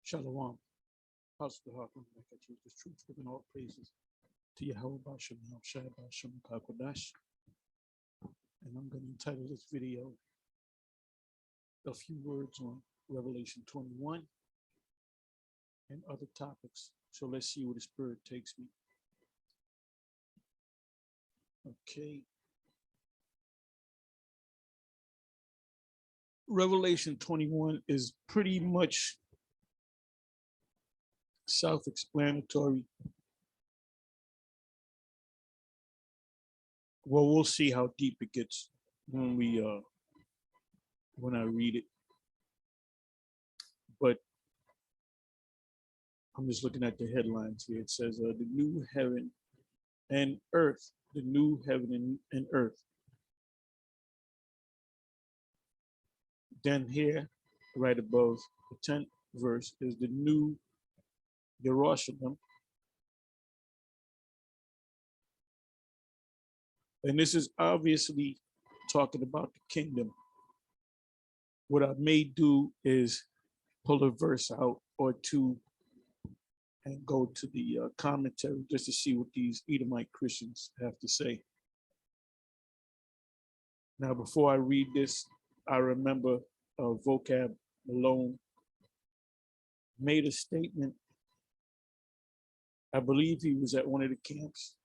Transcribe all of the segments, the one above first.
Shalom. House of the heart, like I choose the truth within all praises to Yahweh Bashem, Shai Bashem, Kakodash. And I'm going to entitle this video a few words on Revelation 21 and other topics. So let's see where the Spirit takes me. Okay. Revelation 21 is pretty much self-explanatory. Well, we'll see how deep it gets when I read it. But I'm just looking at the headlines here. It says the new heaven and earth, the new heaven and earth. Then here, right above the 10th verse, is the new Jerusalem. And this is obviously talking about the kingdom. What I may do is pull a verse out or two and go to the commentary just to see what these Edomite Christians have to say. Now, before I read this, I remember Vocab Malone made a statement. I believe he was at one of the camps.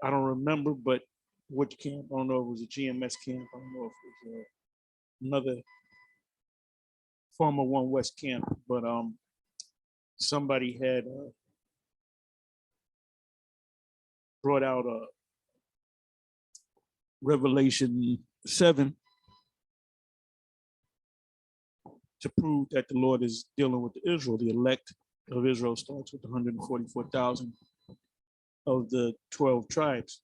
I don't remember, but which camp? I don't know if it was a GMS camp. I don't know if it was another former One West camp, but somebody had brought out a Revelation 7 to prove that the Lord is dealing with Israel. The elect of Israel starts with 144,000 of the 12 tribes.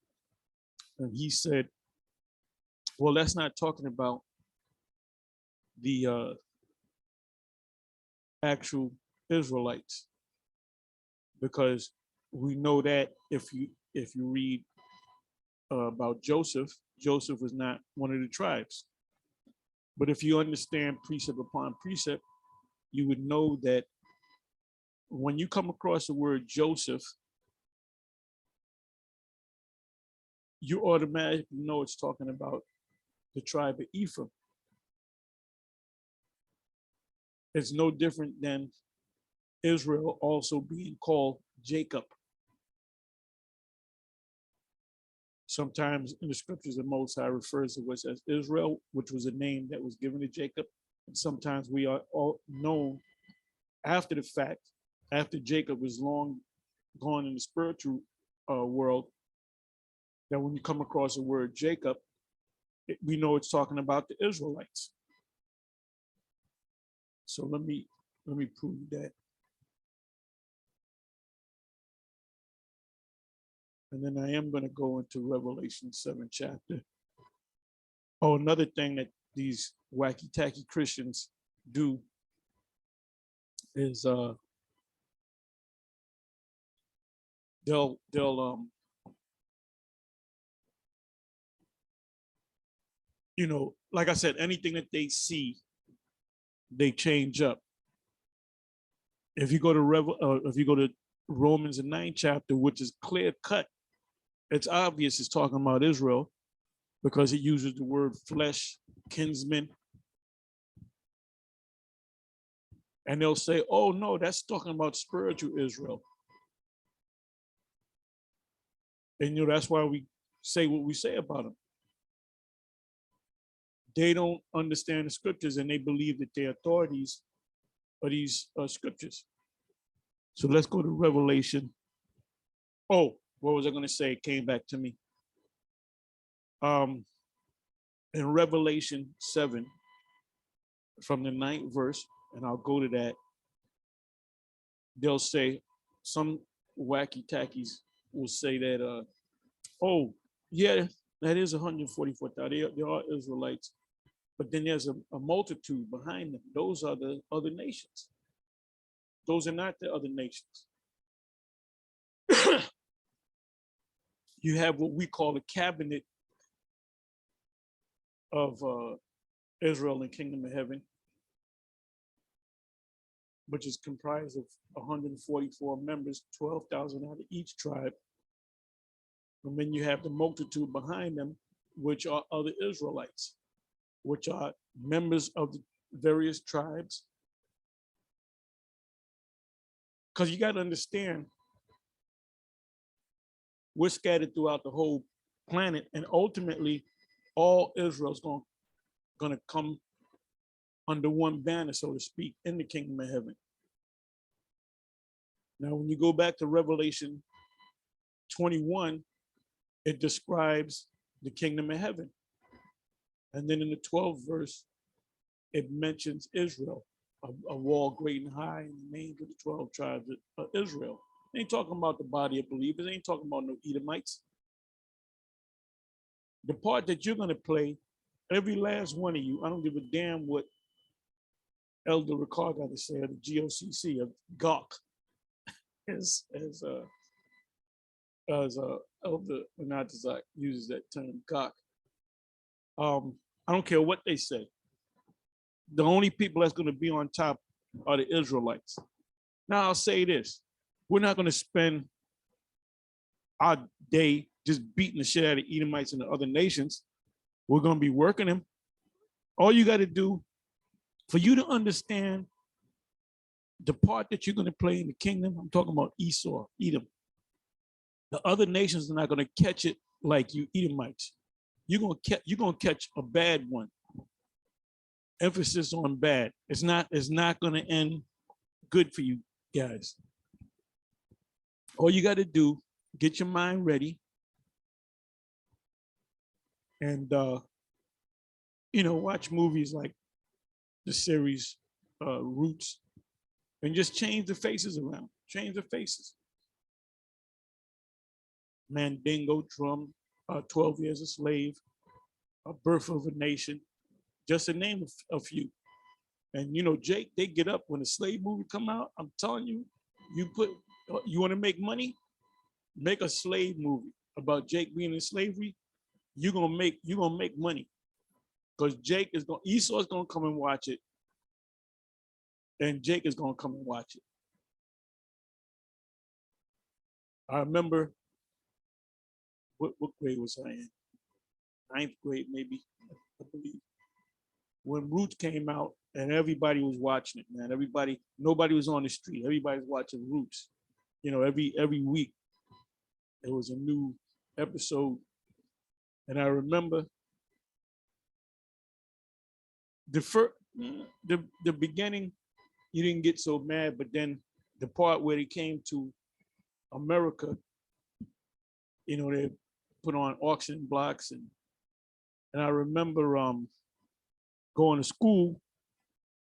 And he said, well, that's not talking about the actual Israelites, because we know that if you read about Joseph was not one of the tribes. But if you understand precept upon precept, you would know that when you come across the word Joseph, you automatically know it's talking about the tribe of Ephraim. It's no different than Israel also being called Jacob. Sometimes in the scriptures, the Most High refers to us as Israel, which was a name that was given to Jacob. And sometimes we are all known after the fact, after Jacob was long gone in the spiritual world, that when you come across the word Jacob, we know it's talking about the Israelites. So let me prove that. And then I am going to go into Revelation 7 chapter. Oh, another thing that these wacky-tacky Christians do is they'll you know, like I said, anything that they see, they change up. If you go to Romans the 9th chapter, which is clear cut, it's obvious it's talking about Israel because it uses the word flesh, kinsman. And they'll say, oh no, that's talking about spiritual Israel. And you know, that's why we say what we say about them. They don't understand the scriptures and they believe that their authorities are these scriptures. So let's go to Revelation. Oh, what was I going to say? It came back to me. In Revelation 7, from the 9th verse, and I'll go to that, they'll say, some wacky tackies will say that, oh, yeah, that is 144,000. They are Israelites. But then there's a multitude behind them. Those are the other nations. Those are not the other nations. You have what we call a cabinet of Israel and Kingdom of Heaven. which is comprised of 144 members, 12,000 out of each tribe. And then you have the multitude behind them, which are other Israelites, which are members of the various tribes. Because you got to understand, we're scattered throughout the whole planet, and ultimately, all Israel's going to come under one banner, so to speak, in the kingdom of heaven. Now, when you go back to Revelation 21, it describes the kingdom of heaven. And then in the 12th verse, it mentions Israel, a wall great and high, and the names of the 12 tribes of Israel. They ain't talking about the body of believers. They ain't talking about no Edomites. The part that you're going to play, every last one of you, I don't give a damn what Elder Ricard got to say, or the GOCC, of Gawk, as Elder Benatazak uses that term, Gawk. I don't care what they say. The only people that's going to be on top are the Israelites. Now I'll say this. We're not going to spend our day just beating the shit out of Edomites and the other nations. We're going to be working them. All you got to do, for you to understand the part that you're going to play in the kingdom, I'm talking about Esau, Edom. The other nations are not going to catch it like you Edomites. You're going to catch a bad one. Emphasis on bad. It's not going to end good for you guys. All you got to do, get your mind ready, and watch movies like the series Roots, and just change the faces around. Change the faces. Mandingo, Drum, 12 Years a Slave, A Birth of a Nation, just to name a few. And Jake, they get up when the slave movie come out. I'm telling you, you want to make money, make a slave movie about Jake being in slavery. You're gonna make money, because Esau is gonna come and watch it, and Jake is gonna come and watch it. I remember, what grade was I in? 9th grade, maybe, I believe. When Roots came out and everybody was watching it, man. Nobody was on the street. Everybody was watching Roots. Every week there was a new episode. And I remember the beginning, you didn't get so mad, but then the part where they came to America, they put on auction blocks, and I remember going to school,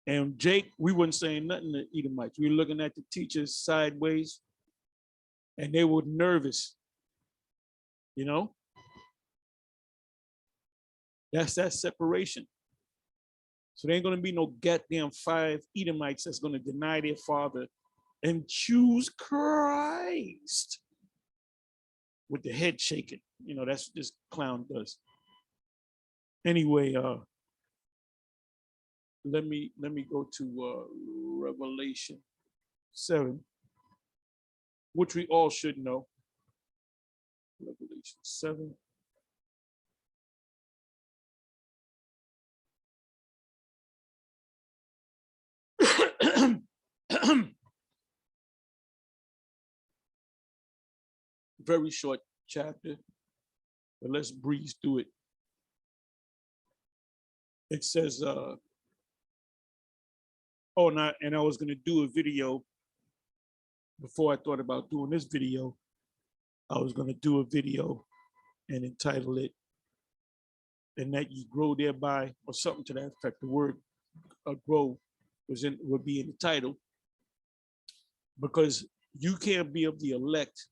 and Jake, we wasn't saying nothing to Edomites. We were looking at the teachers sideways, and they were nervous. That's that separation. So there ain't gonna be no goddamn 5 Edomites that's gonna deny their father and choose Christ with the head shaking. That's what this clown does. Anyway, let me go to Revelation 7, which we all should know. Revelation 7. Very short chapter, but let's breeze through it. It says, and I was going to do a video before I thought about doing this video. I was going to do a video and entitle it, "And that ye grow thereby," or something to that effect. The word grow would be in the title, because you can't be of the elect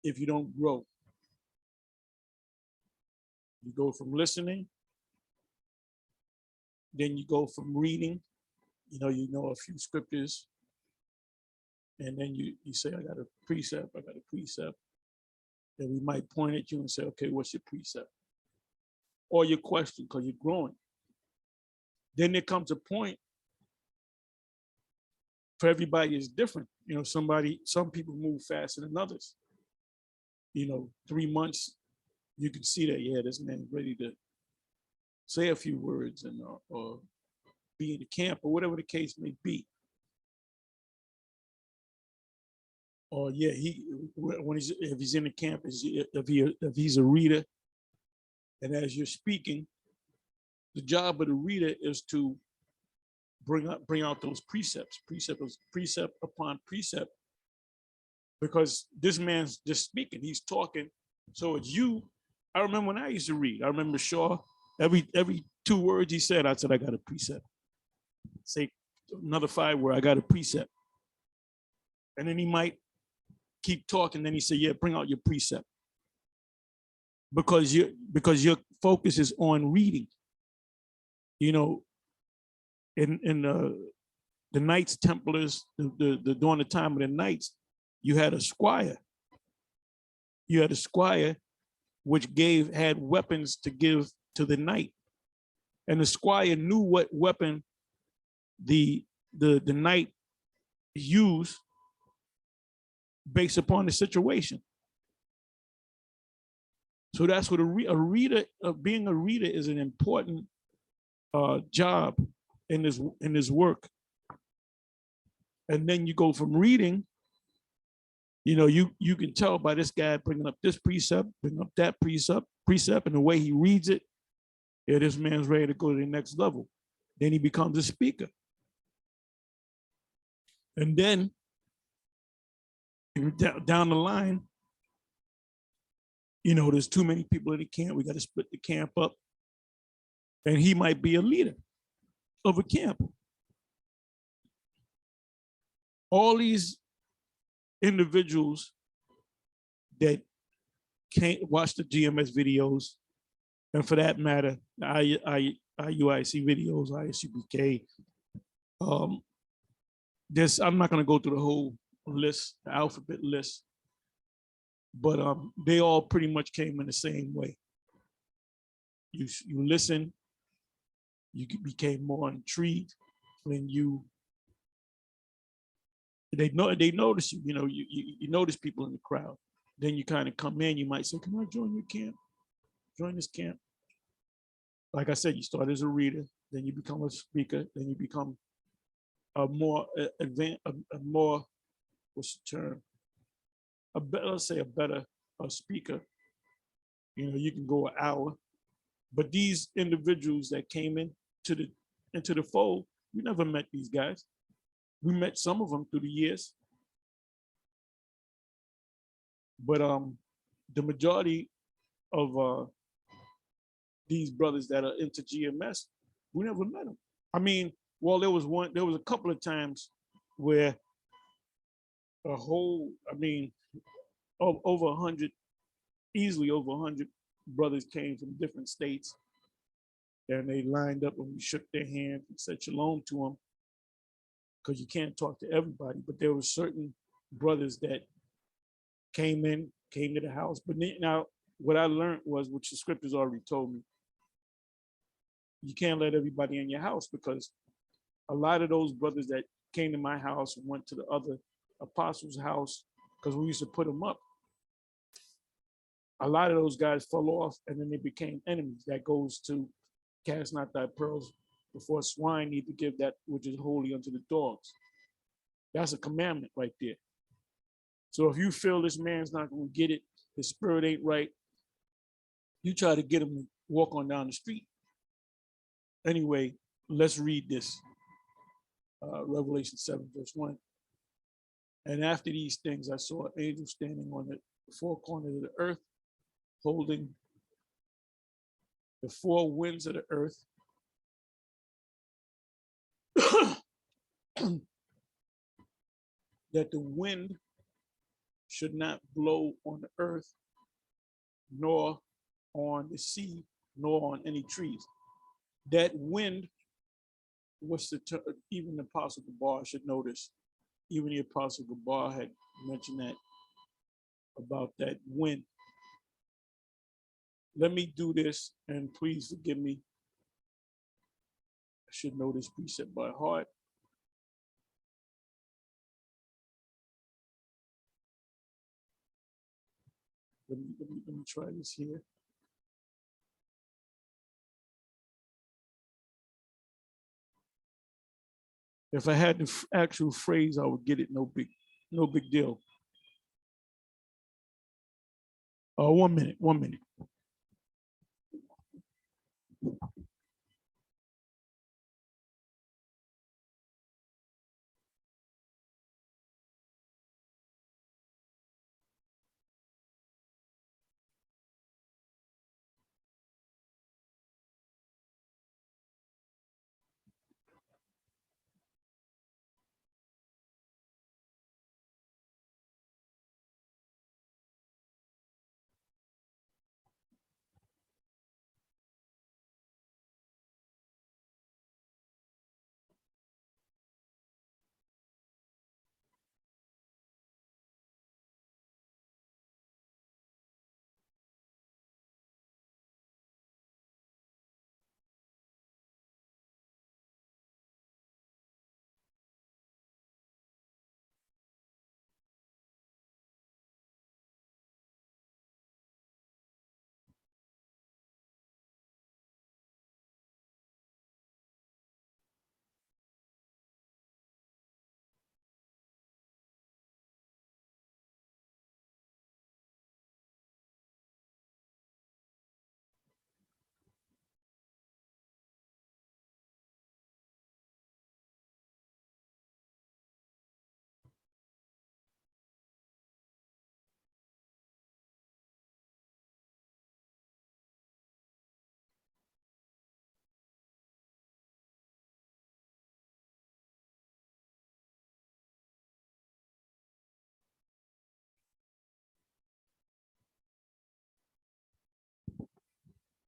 if you don't grow. You go from listening, then you go from reading, a few scriptures, and then you say, I got a precept. Then we might point at you and say, okay, what's your precept? Or your question, because you're growing. Then there comes a point for everybody is different. You know, some people move faster than others. You know, 3 months, you can see that, yeah, this man's ready to say a few words and or be in the camp or whatever the case may be. Or yeah, if he's in the camp, if he's a reader, and as you're speaking, the job of the reader is to bring out those precepts, precept upon precept, because this man's just speaking, he's talking. So it's you. I remember when I used to read. I remember Shaw. Every 2 words he said, I said I got a precept. Say another 5 where I got a precept, and then he might keep talking. Then he said, "Yeah, bring out your precept," because your focus is on reading. You know, in the Knights Templars, during the time of the Knights, you had a squire. You had a squire which had weapons to give to the knight, and the squire knew what weapon the knight used based upon the situation. So that's what a reader, being a reader is an important job in this work. And then you go from reading, you know, you can tell by this guy bringing up this precept, bringing up that precept, and the way he reads it, yeah, this man's ready to go to the next level. Then he becomes a speaker. And then down the line, you know, there's too many people in the camp. We got to split the camp up. And he might be a leader of a camp. All these individuals that can't watch the GMS videos, and for that matter, the IUIC videos, ISUBK, I'm not going to go through the whole list, the alphabet list, but they all pretty much came in the same way. You listen, you became more intrigued when they notice you. You know, you notice people in the crowd. Then you kind of come in. You might say, "Can I join your camp? Join this camp." Like I said, you start as a reader, then you become a speaker, then you become a more advanced, a more, what's the term? Let's say a better speaker. You know, you can go an hour. But these individuals that came into the fold, we never met these guys. We met some of them through the years, but the majority of these brothers that are into GMS, we never met them. I mean, well, there was a couple of times where over 100, easily over 100 brothers came from different states, and they lined up and we shook their hands and said shalom to them, because you can't talk to everybody. But there were certain brothers that came to the house. But now what I learned was, which the scriptures already told me, you can't let everybody in your house, because a lot of those brothers that came to my house and went to the other apostles' house, because we used to put them up, a lot of those guys fell off and then they became enemies. That goes to cast not thy pearls before swine, need to give that which is holy unto the dogs. That's a commandment right there. So if you feel this man's not going to get it, his spirit ain't right, you try to get him to walk on down the street. Anyway, let's read this. Revelation 7, verse 1. And after these things, I saw an angel standing on the 4 corners of the earth, holding the 4 winds of the earth, that the wind should not blow on the earth, nor on the sea, nor on any trees. That wind was even the Apostle Gabar should notice. Even the Apostle Gabar had mentioned that about that wind. Let me do this, and please forgive me. I should know this precept by heart. Let me try this here. If I had the actual phrase, I would get it. No big deal. 1 minute. 1 minute.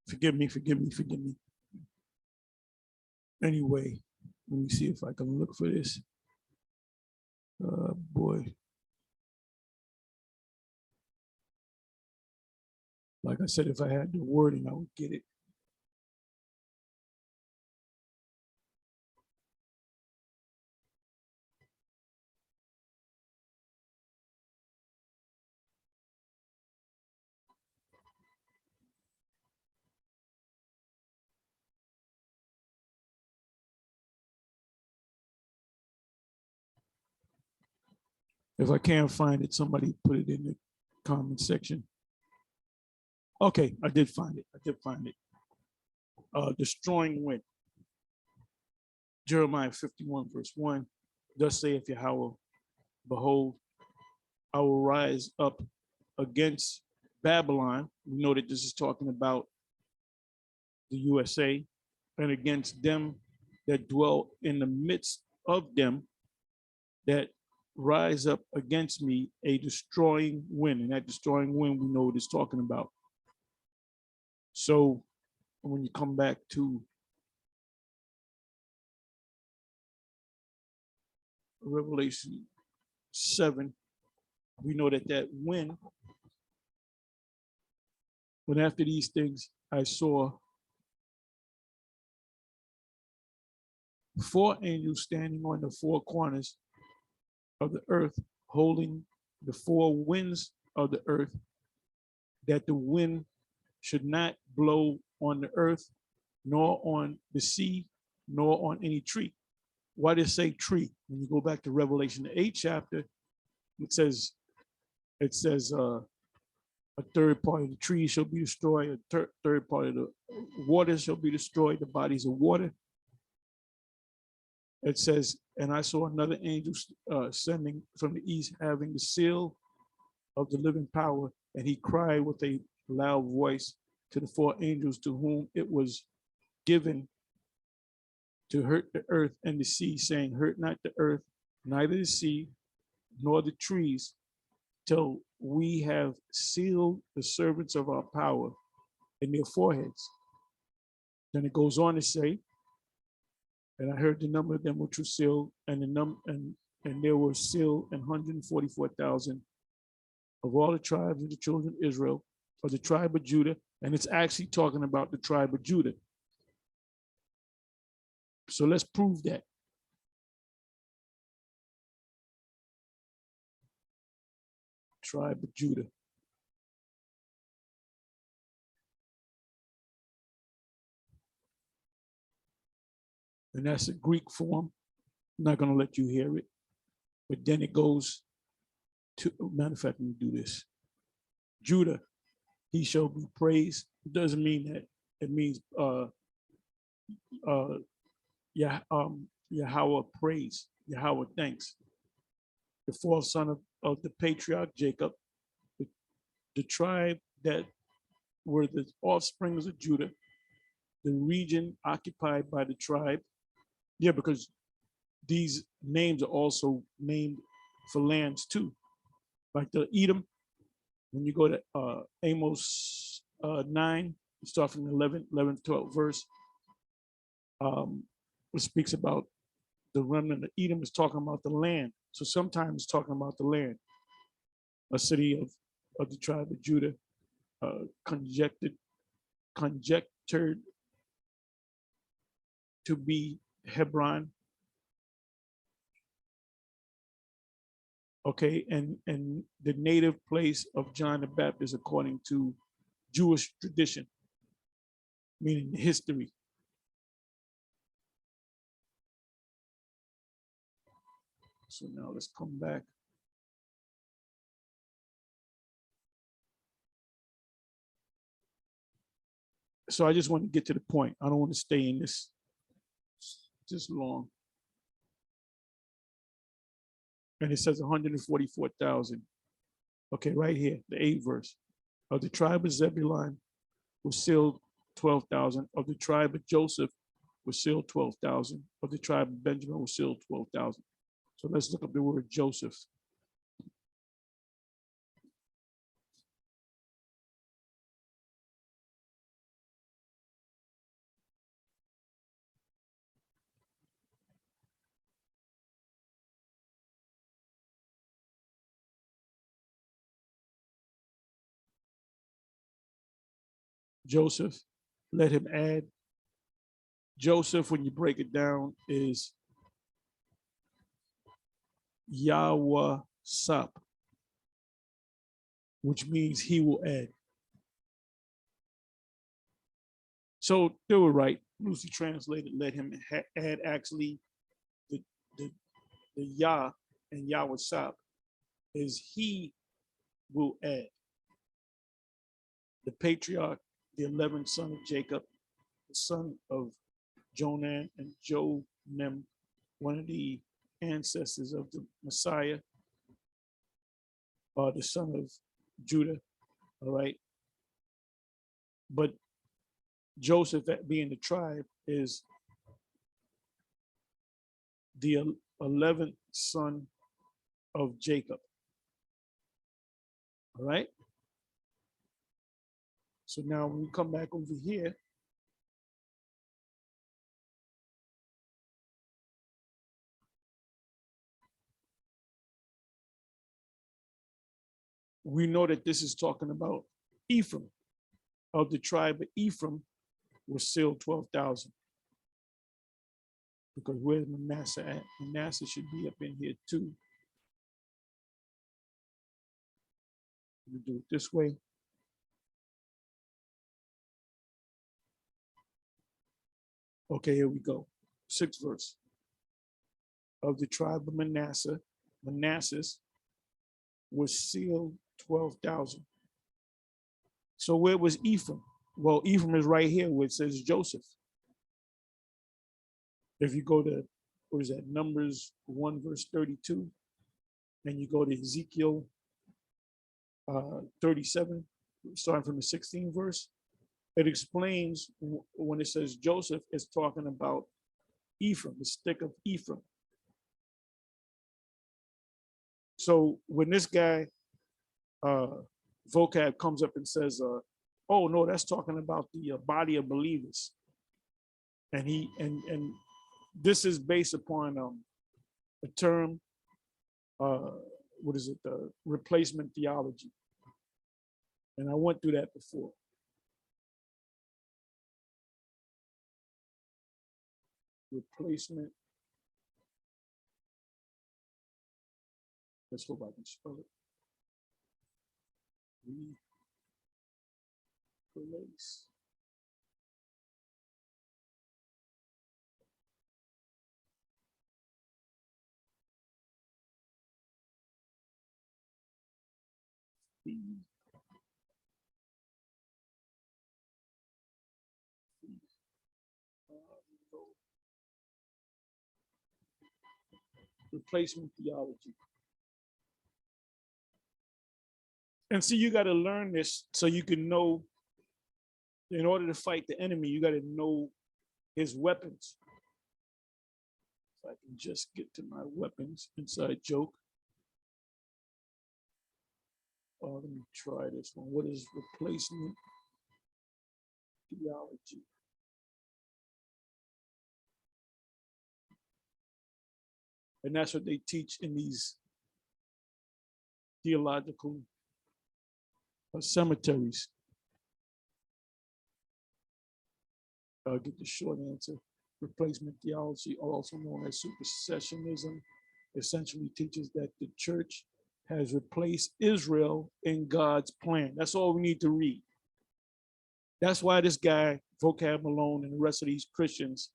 Forgive me. Anyway, let me see if I can look for this. Boy. Like I said, if I had the wording, I would get it. If I can't find it, somebody put it in the comment section. Okay, I did find it. Destroying wind. Jeremiah 51, verse 1. Thus saith Yahweh, behold, I will rise up against Babylon. We know that this is talking about the USA, and against them that dwell in the midst of them that rise up against me a destroying wind. And that destroying wind, we know what it's talking about. So when you come back to Revelation 7, we know that that wind, when after these things I saw 4 angels standing on the 4 corners of the earth, holding the 4 winds of the earth, that the wind should not blow on the earth, nor on the sea, nor on any tree. Why does it say tree? When you go back to Revelation, the 8th chapter, it says a third part of the trees shall be destroyed, a third part of the water shall be destroyed, the bodies of water. It says, and I saw another angel ascending from the east, having the seal of the living power, and he cried with a loud voice to the 4 angels to whom it was given to hurt the earth and the sea, saying, hurt not the earth, neither the sea, nor the trees, till we have sealed the servants of our power in their foreheads. Then it goes on to say, and I heard the number of them which were sealed, and there were sealed 144,000 of all the tribes of the children of Israel, of the tribe of Judah, and it's actually talking about the tribe of Judah. So let's prove that. Tribe of Judah. and that's a Greek form. I'm not going to let you hear it, but then it goes to, matter of fact, let me do this. Judah, he shall be praised. It doesn't mean that. It means Yahweh praise, Yahweh thanks. The fourth son of the patriarch Jacob, the tribe that were the offsprings of Judah, the region occupied by the tribe. Yeah, because these names are also named for lands too. Like the Edom, when you go to Amos 9, you start from 11th, 12th verse, it speaks about the remnant of Edom is talking about the land. So sometimes it's talking about the land. A city of the tribe of Judah, conjectured to be Hebron. Okay, and the native place of John the Baptist according to Jewish tradition, meaning history. So now let's come back. So I just want to get to the point. I don't want to stay in this long. And it says 144,000. Okay, right here, the 8th verse. Of the tribe of Zebulun was sealed 12,000. Of the tribe of Joseph was sealed 12,000. Of the tribe of Benjamin was sealed 12,000. So let's look up the word Joseph. Joseph, let him add. Joseph, when you break it down, is Yahweh Sap, which means he will add. So they were right. Loosely translated, let him add. Actually, the Yah and Yahweh Sap is he will add. The patriarch, the 11th son of Jacob, the son of Jonan and Jonem, one of the ancestors of the Messiah, the son of Judah, all right? But Joseph, being the tribe, is the 11th son of Jacob, all right? So now when we come back over here, we know that this is talking about Ephraim. Of the tribe of Ephraim was sealed 12,000. Because where's Manasseh at? Manasseh should be up in here too. We do it this way. Okay, here we go. 6th verse. Of the tribe of Manasseh was sealed 12,000. So where was Ephraim? Well, Ephraim is right here where it says Joseph. If you go to, what is that, Numbers 1 verse 32, and you go to Ezekiel 37, starting from the 16th verse, it explains when it says Joseph, it's talking about Ephraim, the stick of Ephraim. So when this guy, vocab comes up and says, oh no, that's talking about the body of believers. And this is based upon a term, what is it, the replacement theology. And I went through that before. Replacement. Let's hope I can spell it. Replace. Replacement theology. And see, you got to learn this so you can know, in order to fight the enemy, you got to know his weapons. If I can just get to my weapons, inside joke. Oh, let me try this one. What is replacement theology? And that's what they teach in these theological cemeteries. I'll get the short answer. Replacement theology, also known as supersessionism, essentially teaches that the church has replaced Israel in God's plan. That's all we need to read. That's why this guy, Vocab Malone, and the rest of these Christians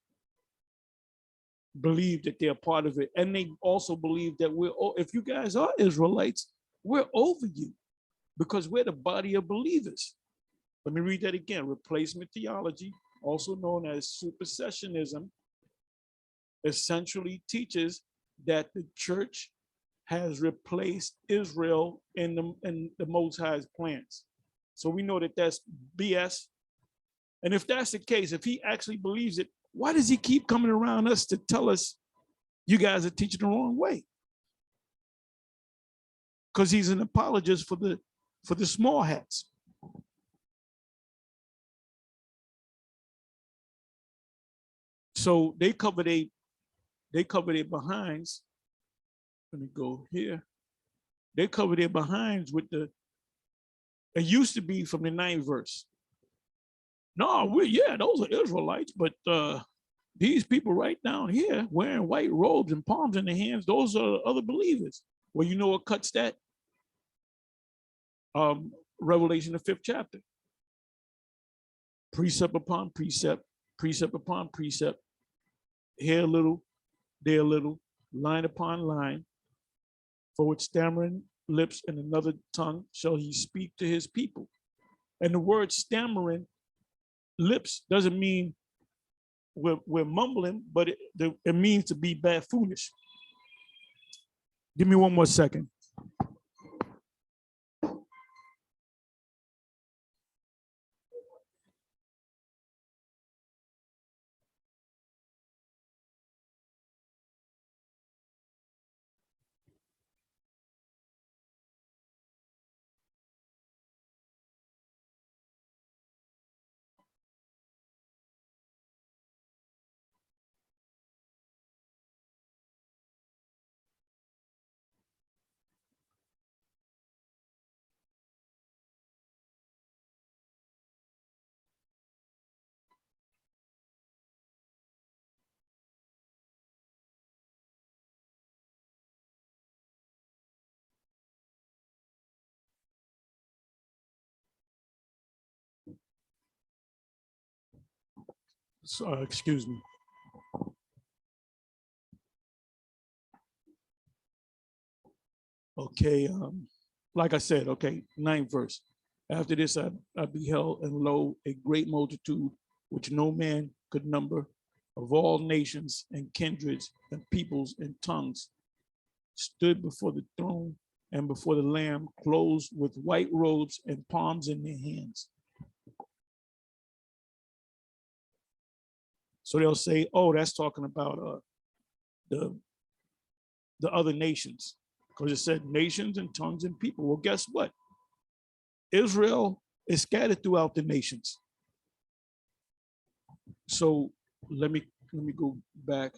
believe that they're part of it. And they also believe that if you guys are Israelites, we're over you because we're the body of believers. Let me read that again. Replacement theology, also known as supersessionism, essentially teaches that the church has replaced Israel in the Most High's plans. So we know that that's BS. And if that's the case, if he actually believes it, why does he keep coming around us to tell us you guys are teaching the wrong way? Because he's an apologist for the small hats. So they cover their behinds. Let me go here. They cover their behinds with it used to be from the 9th verse. No, those are Israelites, but these people right down here wearing white robes and palms in their hands, those are other believers. Well, you know what cuts that? Revelation, the 5th chapter. Precept upon precept, precept upon precept, here a little, there a little, line upon line. For with stammering lips and another tongue shall he speak to his people. And the word stammering lips doesn't mean we're mumbling, but it means to be buffoonish. Give me one more second. So, excuse me. Okay, like I said, okay, 9th verse. After this, I beheld, and lo, a great multitude, which no man could number, of all nations and kindreds and peoples and tongues, stood before the throne and before the Lamb, clothed with white robes and palms in their hands. So they'll say, oh, that's talking about the other nations, because it said nations and tongues and people. Well, guess what? Israel is scattered throughout the nations. So let me go back.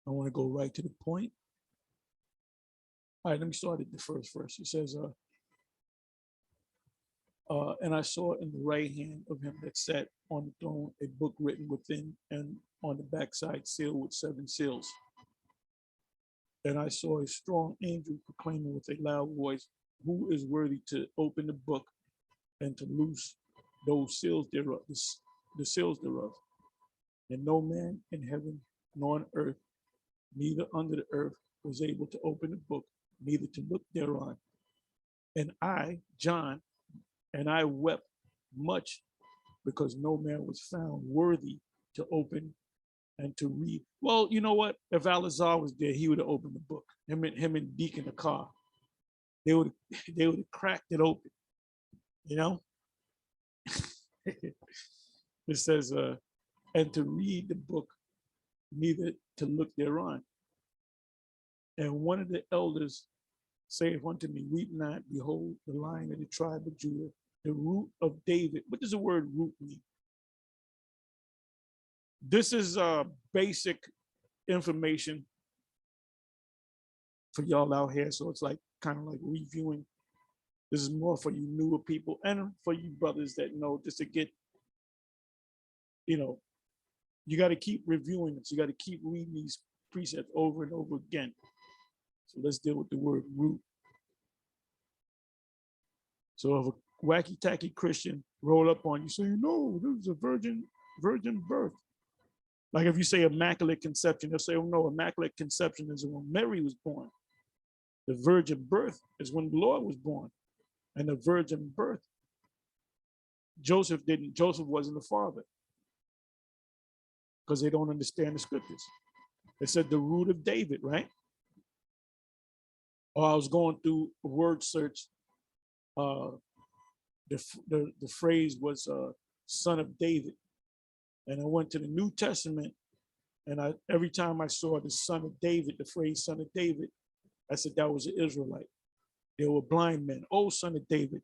I want to go right to the point. All right, let me start at the first verse. It says, and I saw in the right hand of him that sat on the throne a book written within and on the backside sealed with 7 seals. And I saw a strong angel proclaiming with a loud voice, who is worthy to open the book and to loose those seals thereof, the seals thereof. And no man in heaven nor on earth, neither under the earth, was able to open the book, neither to look thereon. And I, John, and I wept much because no man was found worthy to open and to read. Well, you know what? If Alazar was there, he would have opened the book. Him and Deacon the car. They would they would have cracked it open. You know? It says, and to read the book, neither to look thereon. And one of the elders saith unto me, weep not, behold, the Lion of the tribe of Judah, the root of David. What does the word root mean? This is basic information for y'all out here. So it's like kind of like reviewing. This is more for you newer people and for you brothers that know, just to get, you got to keep reviewing this. You got to keep reading these precepts over and over again. So let's deal with the word root. So if a wacky tacky Christian roll up on you saying, no, this is a virgin birth. Like if you say immaculate conception, they'll say, oh no, immaculate conception is when Mary was born. The virgin birth is when the Lord was born. And the virgin birth, Joseph wasn't the father. Because they don't understand the scriptures. They said the root of David, right? Or I was going through word search. The phrase was son of David. And I went to the New Testament, and every time I saw the son of David, the phrase son of David, I said that was an Israelite. They were blind men. Oh, son of David.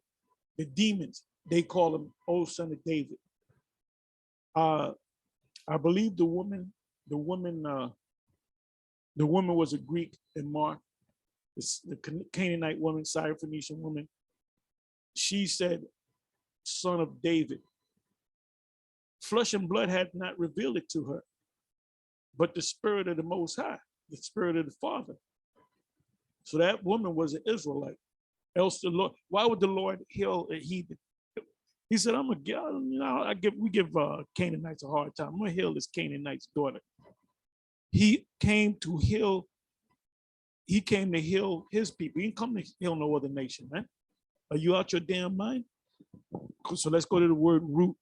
The demons, they call him, oh, son of David. I believe the woman was a Greek in Mark. The Canaanite woman, Syrophoenician woman. She said, son of David. Flesh and blood had not revealed it to her, but the Spirit of the Most High, the Spirit of the Father. So that woman was an Israelite. Else the Lord, why would the Lord heal a heathen? He said, I'm gonna, we give Canaanites a hard time. I'm gonna heal this Canaanite's daughter. He came to heal his people. He didn't come to heal no other nation, man. Are you out your damn mind? So let's go to the word root.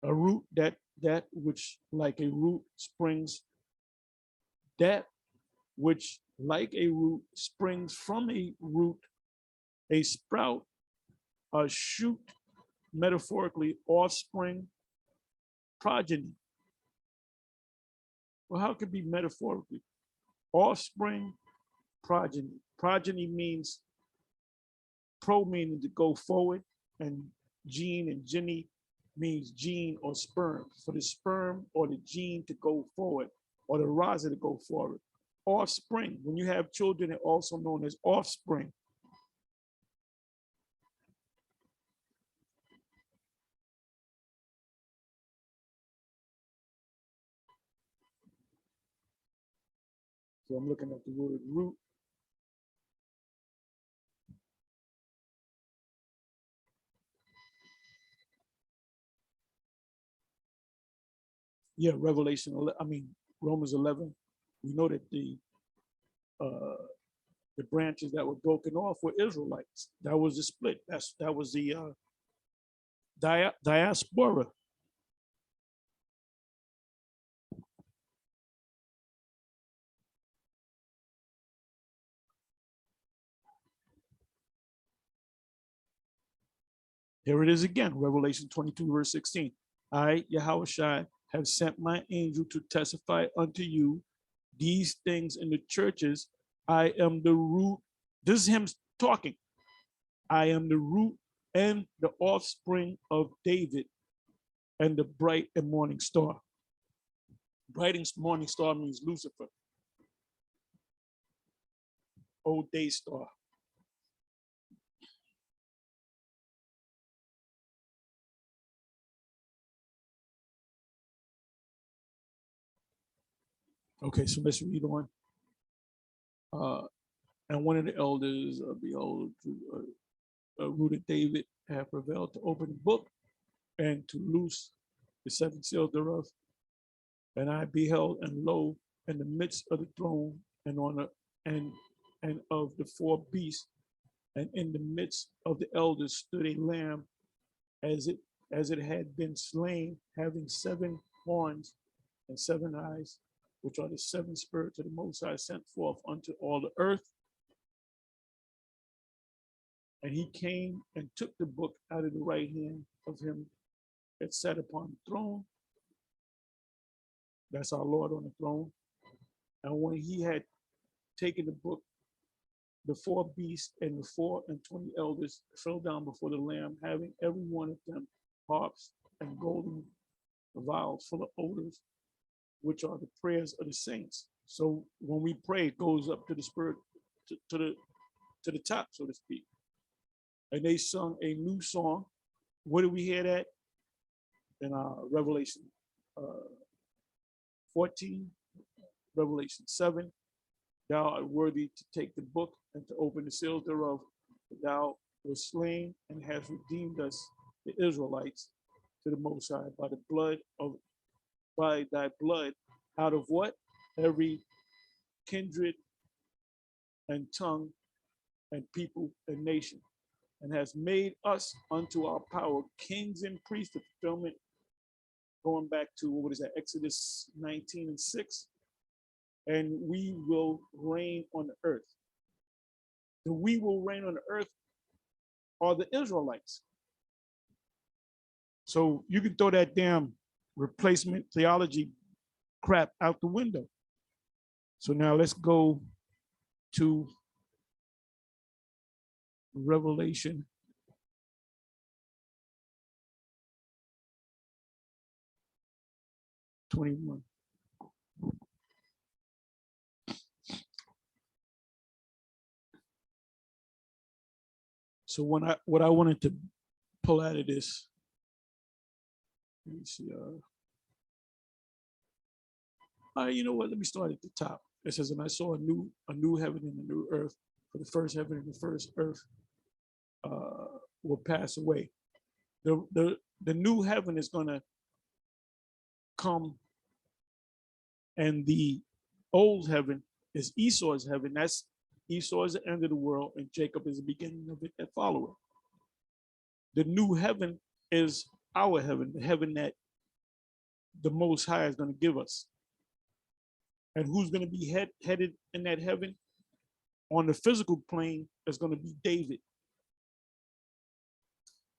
A root, that which like a root springs, that which like a root springs from a root, a sprout, a shoot, metaphorically, offspring, progeny. Well, how could it be metaphorically? Offspring, progeny. Progeny means meaning to go forward, and gene and genie means gene or sperm. For the sperm or the gene to go forward, or the rasa to go forward. Offspring, when you have children, they're also known as offspring. So I'm looking at the word root. Yeah, Romans 11. We know that the branches that were broken off were Israelites. That was the split. That was the diaspora. Here it is again, Revelation 22, verse 16. I, Yahushua, have sent my angel to testify unto you these things in the churches. I am the root. This is him talking. I am the root and the offspring of David and the bright and morning star. Bright and morning star means Lucifer. Old day star. Okay, so let's read on. And one of the elders of the old root of David have prevailed to open the book. and to loose the seven seals thereof. And I beheld, and lo, in the midst of the throne, and on the and of the four beasts, and in the midst of the elders stood a lamb as it had been slain, having 7 horns and 7 eyes, which are the 7 spirits of the Most High sent forth unto all the earth. And he came and took the book out of the right hand of him that sat upon the throne. That's our Lord on the throne. And when he had taken the book, the 4 beasts and the 24 elders fell down before the Lamb, having every one of them harps and golden vials full of odors, which are the prayers of the saints. So when we pray, it goes up to the spirit, to the top, so to speak. And they sung a new song. Where do we hear that? In Revelation 14, Revelation 7. Thou art worthy to take the book and to open the seals thereof. Thou wast slain and hast redeemed us, the Israelites, to the Most High by thy blood, out of what? Every kindred and tongue and people and nation, and has made us unto our power kings and priests, the fulfillment, going back to, what is that, Exodus 19:6, and we will reign on the earth. The we will reign on the earth are the Israelites. So you can throw that damn replacement theology crap out the window. So now let's go to Revelation 21. So what I wanted to pull out of this, let me see. You know what? Let me start at the top. It says, "And I saw a new heaven and a new earth. For the first heaven and the first earth will pass away." The new heaven is going to come, and the old heaven is Esau's heaven. That's Esau is the end of the world, and Jacob is the beginning of it that follow it. The new heaven is our heaven, the heaven that the Most High is going to give us. And who's going to be headed in that heaven? On the physical plane, is going to be David.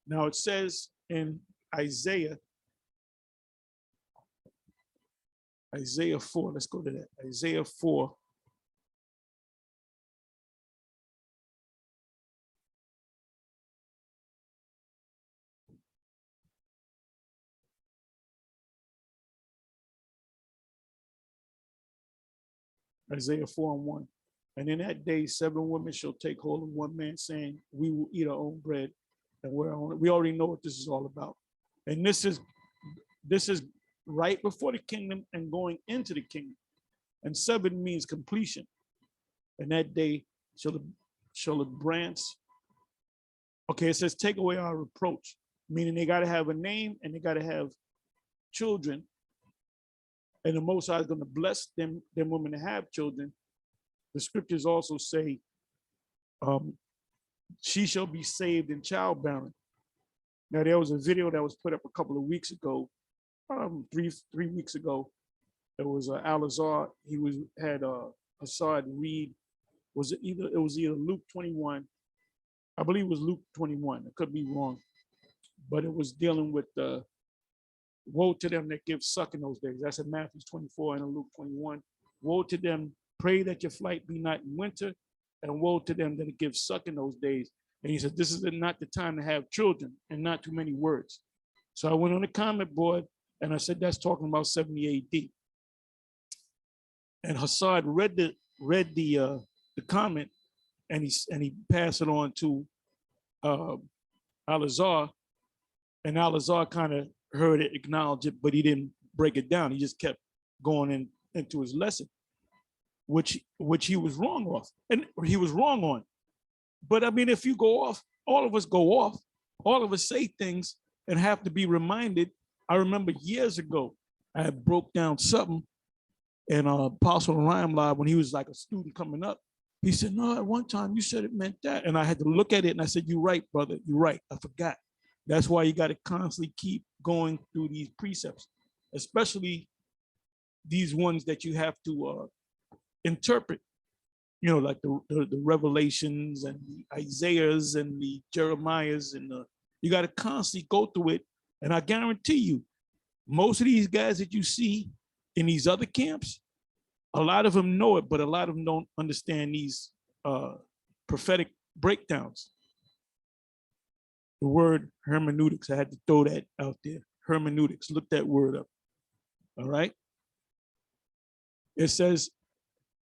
Now it says in Isaiah 4, let's go to that. Isaiah 4. Isaiah 4:1. "And in that day, 7 women shall take hold of one man, saying, we will eat our own bread, and we're on it." We already know what this is all about. And this is right before the kingdom and going into the kingdom. And 7 means completion. "And that day shall the branch," okay, it says, "take away our reproach," meaning they got to have a name and they got to have children. And the Most High is going to bless them women to have children. The scriptures also say, she shall be saved in childbearing. Now, there was a video that was put up a couple of weeks ago, 3 weeks ago. It was Al-Azhar. He had Hassad read. It was either Luke 21. I believe it was Luke 21. I could be wrong, but it was dealing with woe to them that give suck in those days. That's in Matthew 24 and in Luke 21. Woe to them, pray that your flight be not in winter, and woe to them that give suck in those days. And he said, this is not the time to have children, and not too many words. So I went on the comment board and I said, that's talking about 70 AD. And Hassad read the comment, and he passed it on to Al-Azhar, and Al-Azhar kind of heard it, acknowledged it, but he didn't break it down. He just kept going into his lesson, which he was wrong off, and he was wrong on. But I mean, if you go off, all of us go off. All of us say things and have to be reminded. I remember years ago, I had broke down something, and Apostle Rhyme, when he was like a student coming up, he said, no, at one time you said it meant that. And I had to look at it and I said, you're right, brother, you're right, I forgot. That's why you got to constantly keep going through these precepts, especially these ones that you have to interpret, like the Revelations and the Isaiahs and the Jeremiahs, and you got to constantly go through it. And I guarantee you, most of these guys that you see in these other camps, a lot of them know it, but a lot of them don't understand these prophetic breakdowns. The word hermeneutics, I had to throw that out there. Hermeneutics, look that word up. All right. It says,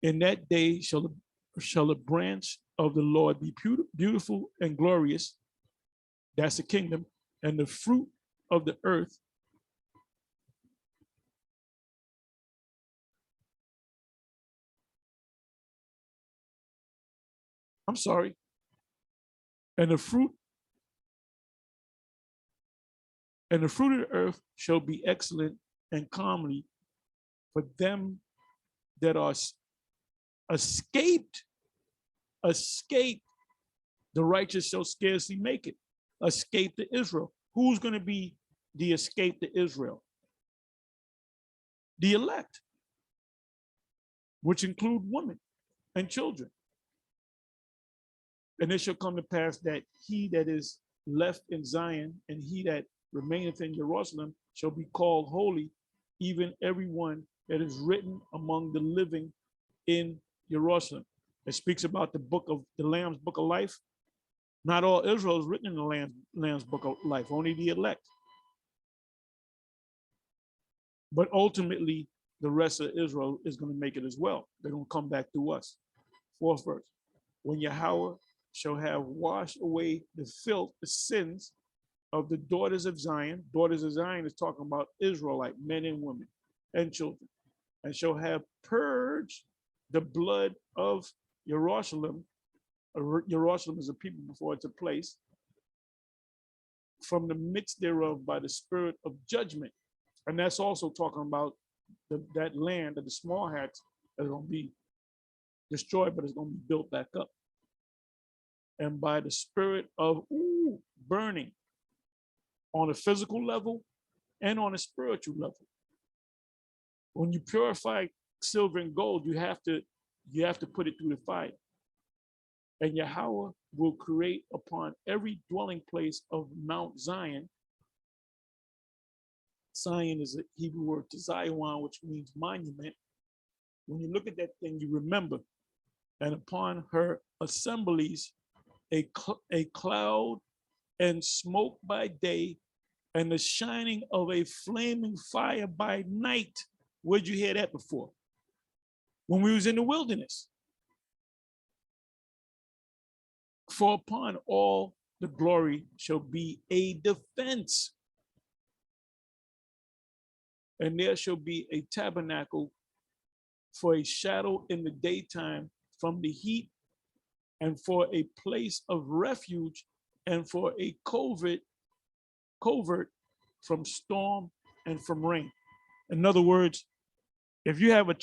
in that day shall the branch of the Lord be beautiful and glorious. That's the kingdom. And the fruit of the earth and the fruit of the earth shall be excellent and comely for them that are escaped. The righteous shall scarcely make it. Escape to Israel. Who's going to be the escape to Israel? The elect, which include women and children. And it shall come to pass that he that is left in Zion and he that remaineth in Jerusalem shall be called holy, even everyone that is written among the living in Jerusalem. It speaks about the Lamb's book of life. Not all Israel is written in the Lamb's book of life, only the elect. But ultimately, the rest of Israel is going to make it as well. They're going to come back to us. 4th verse. When Yahweh shall have washed away the filth, the sins of the daughters of Zion. Daughters of Zion is talking about Israelite men and women and children. And shall have purged the blood of Jerusalem. Jerusalem is a people before it's a place. From the midst thereof by the spirit of judgment. And that's also talking about that land of the small hats that is going to be destroyed, but it's going to be built back up. And by the spirit of burning on a physical level and on a spiritual level. When you purify silver and gold, you have to put it through the fire. And Yahweh will create upon every dwelling place of Mount Zion. Zion is a Hebrew word to Zion, which means monument. When you look at that thing, you remember. And upon her assemblies, a cloud and smoke by day, and the shining of a flaming fire by night. Where'd you hear that before? When we was in the wilderness. For upon all the glory shall be a defense. And there shall be a tabernacle for a shadow in the daytime from the heat, and for a place of refuge, and for a covert from storm and from rain. In other words, if you have a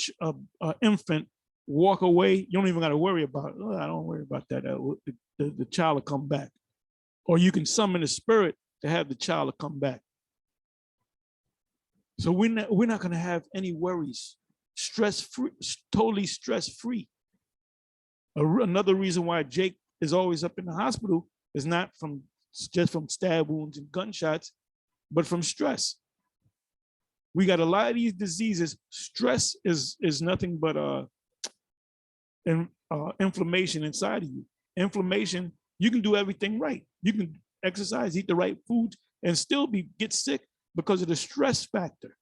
infant walk away, you don't even got to worry about it. Oh, I don't worry about that. The child will come back. Or you can summon the spirit to have the child come back. So we're not going to have any worries, stress-free, totally stress-free. Another reason why Jake is always up in the hospital is not just from stab wounds and gunshots, but from stress. We got a lot of these diseases. Stress is nothing but inflammation inside of you. Inflammation, you can do everything right. You can exercise, eat the right food, and still get sick because of the stress factor.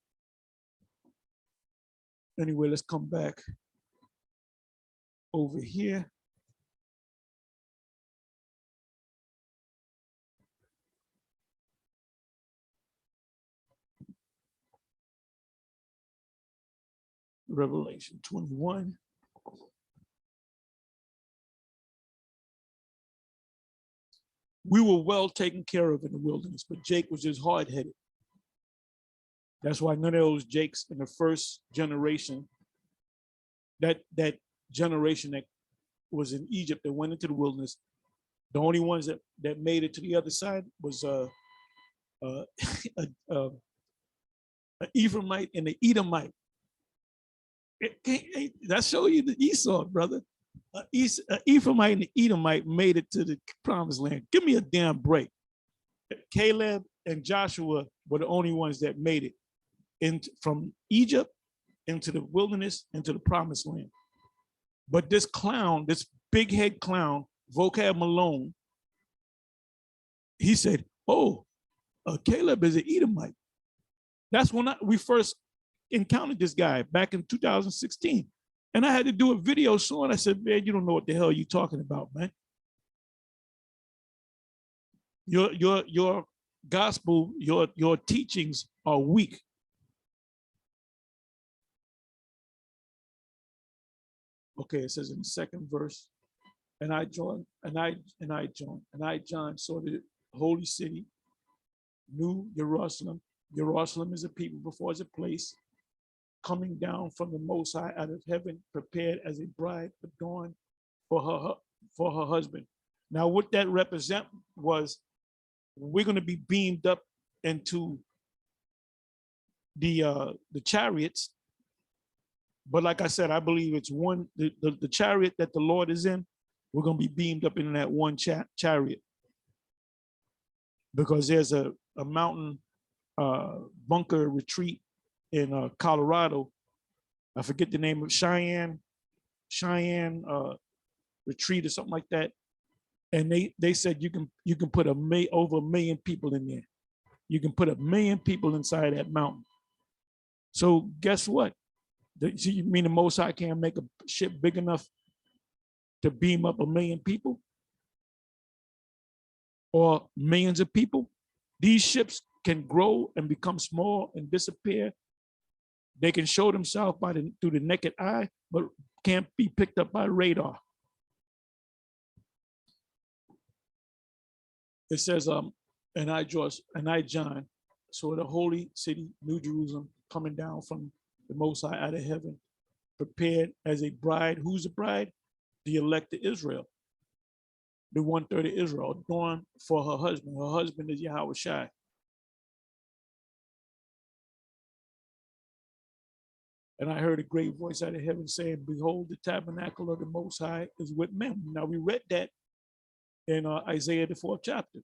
Anyway, let's come back over here. Revelation 21. We were well taken care of in the wilderness, but Jake was just hard-headed. That's why none of those Jakes in the first generation, that generation that was in Egypt that went into the wilderness, the only ones that made it to the other side was an Ephraimite and an Edomite. That show you the Esau, brother. Ephraimite and the Edomite made it to the promised land. Give me a damn break. Caleb and Joshua were the only ones that made it from Egypt into the wilderness, into the promised land. But this clown, this big head clown, Vocab Malone, he said, oh, Caleb is an Edomite. That's when we first encountered this guy back in 2016. And I had to do a video showing. I said, man, you don't know what the hell you're talking about, man. Your gospel, your teachings are weak. Okay, it says in the second verse, and I, John, saw the holy city, New Jerusalem. Jerusalem is a people before it's a place, coming down from the Most High out of heaven, prepared as a bride adorned for her husband. Now, what that represent was we're going to be beamed up into the chariots. But like I said, I believe it's one, the chariot that the Lord is in, we're going to be beamed up in that one chariot. Because there's a mountain bunker retreat in Colorado. I forget the name of Cheyenne retreat or something like that. And they said you can put over 1 million people in there. You can put 1 million people inside that mountain. So guess what? You mean the Most High can't make a ship big enough to beam up 1 million people? Or millions of people? These ships can grow and become small and disappear. They can show themselves through the naked eye, but can't be picked up by radar. It says, and I, John, saw the holy city, New Jerusalem, coming down from the Most High out of heaven, prepared as a bride. Who's the bride? The elect of Israel, the 1/3 of Israel, adorned for her husband. Her husband is Yahweh Shai. And I heard a great voice out of heaven saying, behold, the tabernacle of the Most High is with men. Now we read that in Isaiah, the 4th chapter,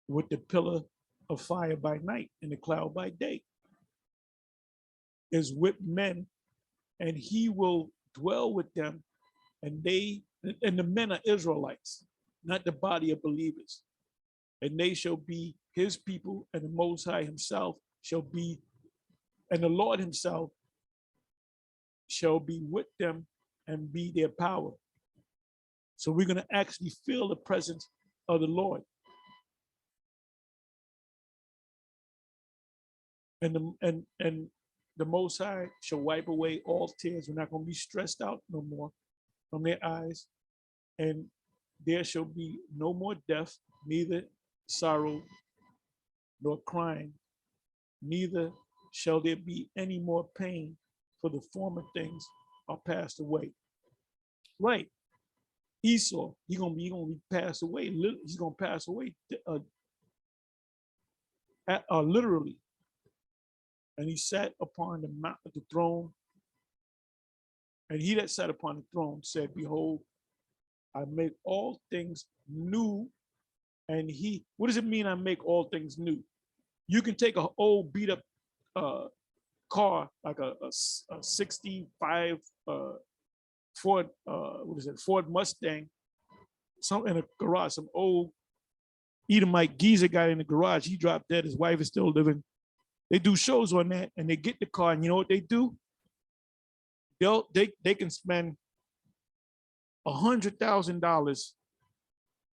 with the pillar of fire by night and the cloud by day, is with men, and he will dwell with them, and the men are Israelites, not the body of believers. And they shall be his people, and the Most High himself shall be, and the Lord himself shall be with them and be their power. So we're going to actually feel the presence of the Lord. And the Most High shall wipe away all tears. We're not going to be stressed out no more from their eyes. And there shall be no more death, neither sorrow nor crying, neither shall there be any more pain, for the former things are passed away. Right. Esau, he's gonna be passed away. He's gonna pass away literally. And he sat upon the throne. And he that sat upon the throne said, behold, I make all things new. And what does it mean I make all things new? You can take an old beat up car, like a 65 Ford, Ford Mustang, in a garage, some old Edomite geezer guy in the garage. He dropped dead. His wife is still living. They do shows on that, and they get the car, and you know what they do? They can spend $100,000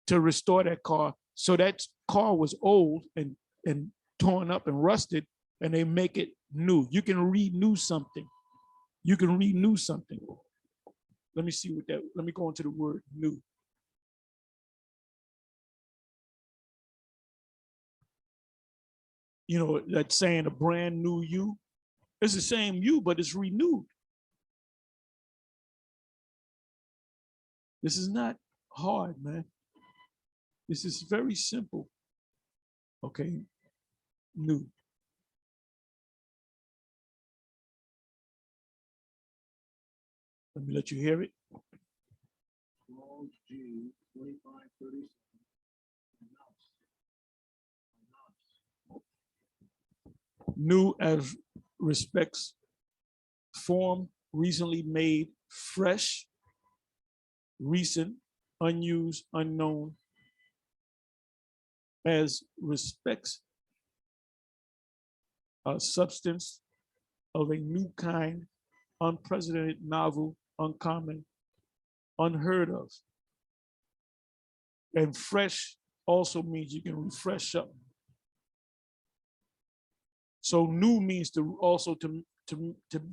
to restore that car. So that car was old and torn up and rusted, and they make it new. You can renew something. You can renew something. Let me see let me go into the word new. that saying a brand new you. It's the same you, but it's renewed. This is not hard, man. This is very simple. Okay, new. Let me let you hear it. G 2530. New as respects form, recently made, fresh, recent, unused, unknown. As respects a substance of a new kind, unprecedented, novel, uncommon, unheard of. And fresh also means you can refresh up. So new means to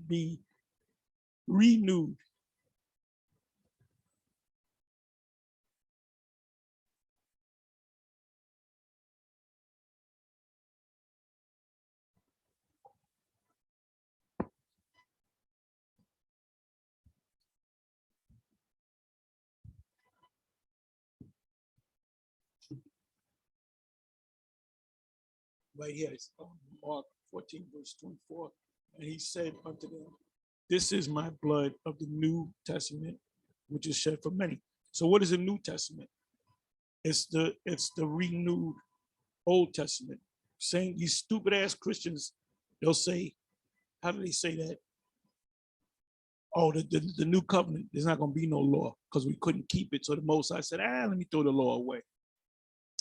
be renewed. Right here, it's Mark 14, verse 24. And he said unto them, this is my blood of the New Testament, which is shed for many. So what is the New Testament? It's the renewed Old Testament. Saying these stupid ass Christians, they'll say, how do they say that? Oh, the new covenant, there's not going to be no law because we couldn't keep it. So the Most High said, let me throw the law away.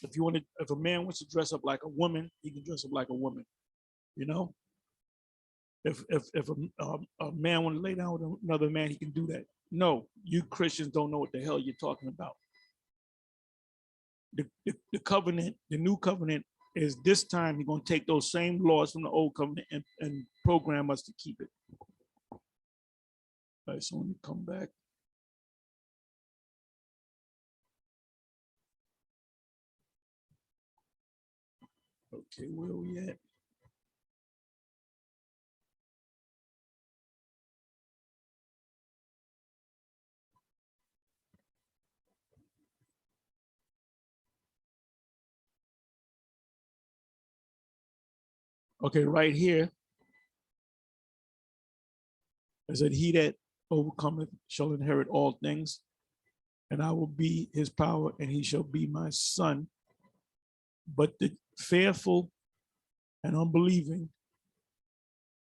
If a man wants to dress up like a woman, he can dress up like a woman. If a man wants to lay down with another man, he can do that. No, you Christians don't know what the hell you're talking about. The covenant, the new covenant is this time he's going to take those same laws from the old covenant and program us to keep it. All right, so when you come back. Okay, where are we at? Okay, right here, it said, he that overcometh shall inherit all things, and I will be his power, and he shall be my son. But the fearful and unbelieving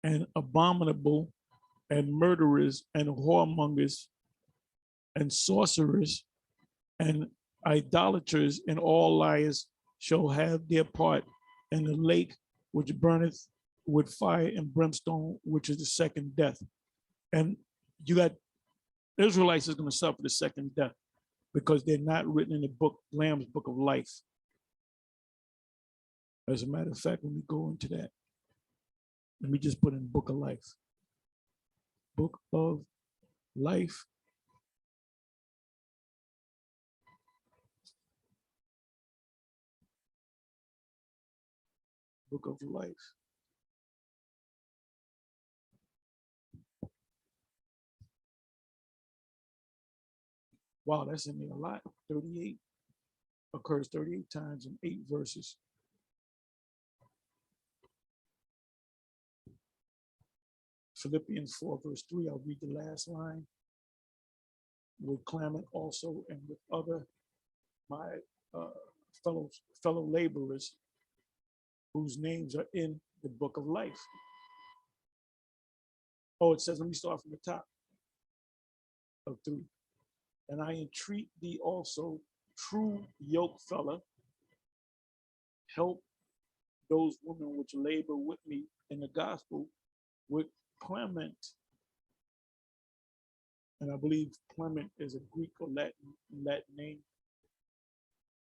and abominable and murderers and whoremongers and sorcerers and idolaters and all liars shall have their part in the lake which burneth with fire and brimstone, which is the second death. And you got Israelites is going to suffer the second death because they're not written in the book, Lamb's book of life. As a matter of fact, when we go into that, let me just put in book of life. Book of life. Book of life. Wow, that's in there a lot. 38 occurs 38 times in 8 verses. Philippians 4, verse 3, I'll read the last line. With Clement also and with other my fellow laborers whose names are in the book of life. Oh, it says, let me start from the top of 3. And I entreat thee also, true yoke fella, help those women which labor with me in the gospel with Clement. And I believe Clement is a Greek or Latin name.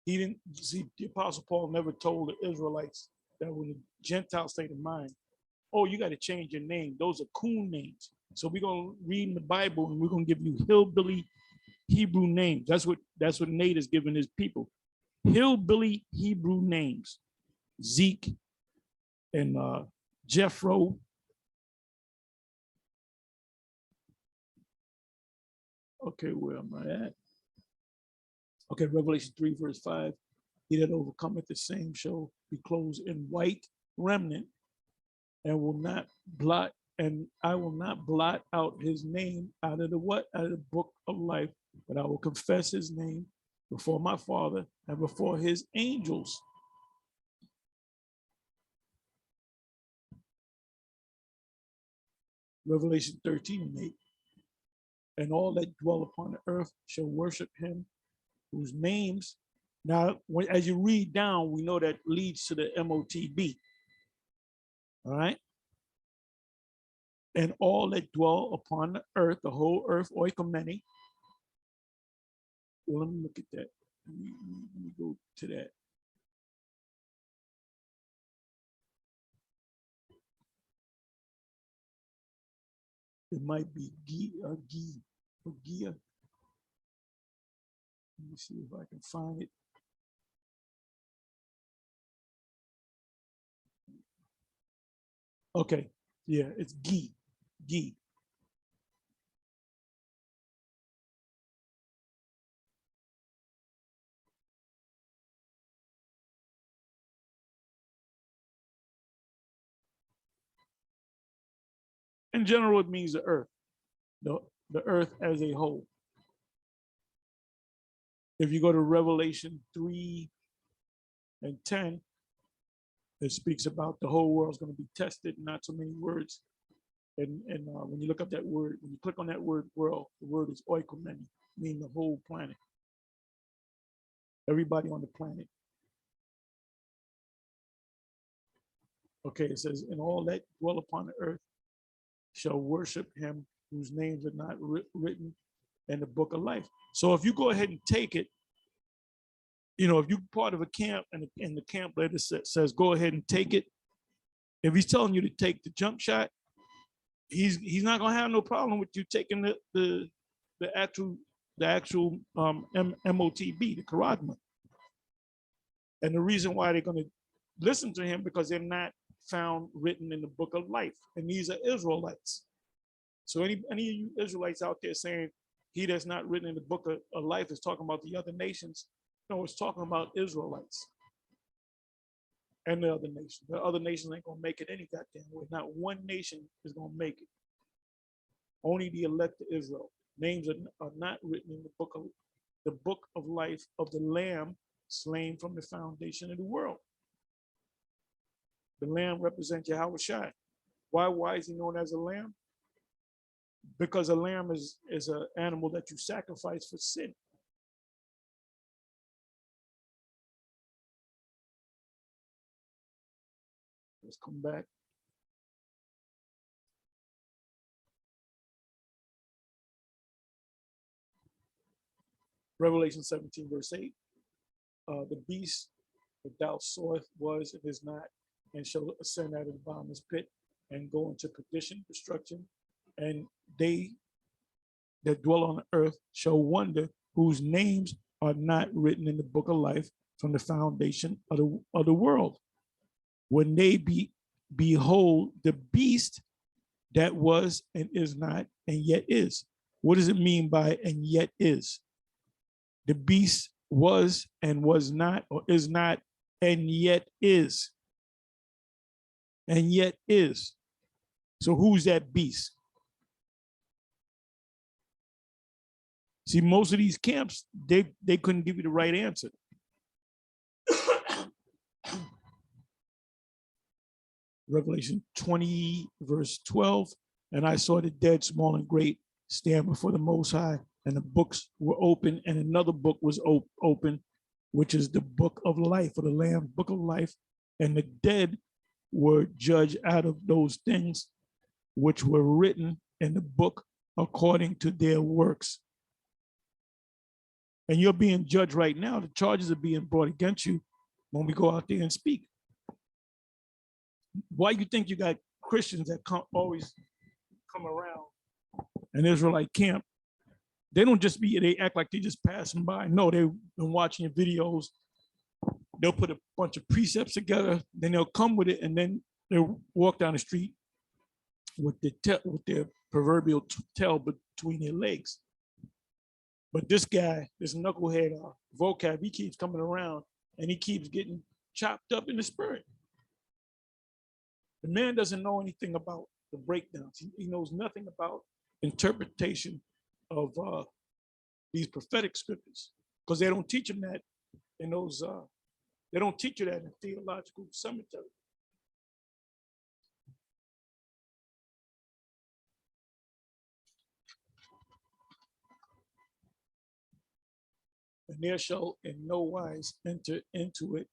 He didn't see, the Apostle Paul never told the Israelites that when the Gentile state of mind, oh, you got to change your name. Those are cool names. So we're going to read in the Bible and we're going to give you hillbilly Hebrew names. That's what Nate is giving his people. Hillbilly Hebrew names. Zeke, and Jethro. Okay, where am I at? Okay, Revelation 3, verse 5. He that overcometh, the same shall be clothed in white remnant, and will not blot, and I will not blot out his name out of the what? Out of the book of life, but I will confess his name before my Father and before his angels. Revelation 13 and 8. And all that dwell upon the earth shall worship him, whose names, now as you read down, we know that leads to the MOTB. All right. And all that dwell upon the earth, the whole earth, oikomene. Well, let me look at that. Let me go to that. It might be Gia. Let me see if I can find it. Okay, yeah, it's Gi. In general, it means the earth, the earth as a whole. If you go to Revelation 3 and 10, it speaks about the whole world's going to be tested, not so many words. And when you look up that word, when you click on that word world, the word is oikomene, meaning the whole planet. Everybody on the planet. Okay, it says, and all that dwell upon the earth shall worship him whose names are not written in the book of life. So if you go ahead and take it, you know, if you're part of a camp and the camp leader says, go ahead and take it. If he's telling you to take the jump shot, he's not gonna have no problem with you taking the actual MOTB, the Karadma. And the reason why they're gonna listen to him because they're not found written in the book of life, and these are Israelites. So any of you Israelites out there saying he that's not written in the book of life is talking about the other nations, no, it's talking about Israelites and the other nations. The other nations ain't gonna make it any goddamn way. Not one nation is gonna make it. Only the elect of Israel. Names are not written in the book of life of the Lamb slain from the foundation of the world. The lamb represents Yahweh Shai. Why is he known as a lamb? Because a lamb is an animal that you sacrifice for sin. Let's come back. Revelation 17, verse 8. The beast that thou sawest was and is not, and shall ascend out of the bottomless pit and go into perdition, destruction. And they that dwell on the earth shall wonder, whose names are not written in the book of life from the foundation of the world. When they behold the beast that was and is not and yet is. What does it mean by and yet is? The beast was and was not, or is not and yet is. And yet is. So who's that beast? See, most of these camps, they couldn't give you the right answer. Revelation 20, verse 12. And I saw the dead, small and great, stand before the Most High, and the books were open, and another book was open, which is the book of life, or the Lamb's book of life. And the dead were judged out of those things which were written in the book according to their works. And you're being judged right now. The charges are being brought against you when we go out there and speak. Why you think you got Christians that always come around an Israelite camp? They don't just they act like they just passing by. No, they've been watching your videos. They'll put a bunch of precepts together, then they'll come with it, and then they walk down the street with their proverbial tail between their legs. But this guy, this knucklehead vocab, he keeps coming around and he keeps getting chopped up in the spirit. The man doesn't know anything about the breakdowns. He knows nothing about interpretation of these prophetic scriptures, because they don't teach him that in those. They don't teach you that in theological cemetery. And there shall in no wise enter into it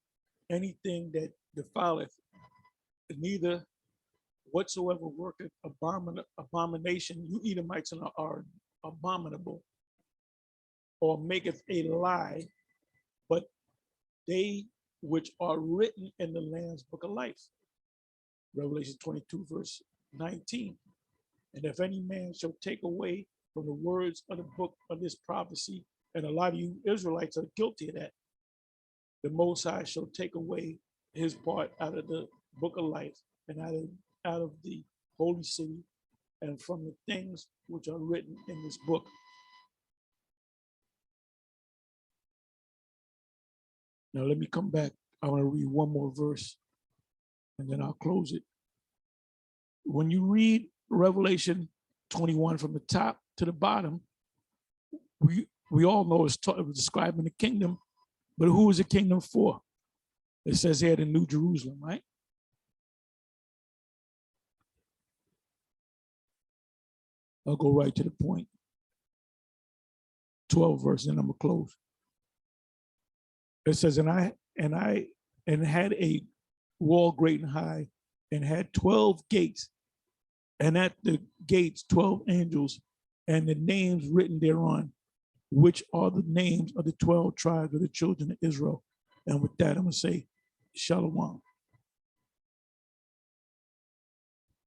anything that defileth, neither whatsoever worketh abomination. You Edomites are abominable, or maketh a lie, but they which are written in the Lamb's book of life. Revelation 22, verse 19. And if any man shall take away from the words of the book of this prophecy, and a lot of you Israelites are guilty of that, the Most High shall take away his part out of the book of life, and out of the holy city, and from the things which are written in this book. Now let me come back. I want to read one more verse, and then I'll close it. When you read Revelation 21 from the top to the bottom, we all know it's describing the kingdom, but who is the kingdom for? It says here the New Jerusalem, right? I'll go right to the point. 12 verse, and I'm gonna close. It says, and had a wall great and high, and had 12 gates, and at the gates 12 angels, and the names written thereon, which are the names of the 12 tribes of the children of Israel. And with that, I'm gonna say, Shalom.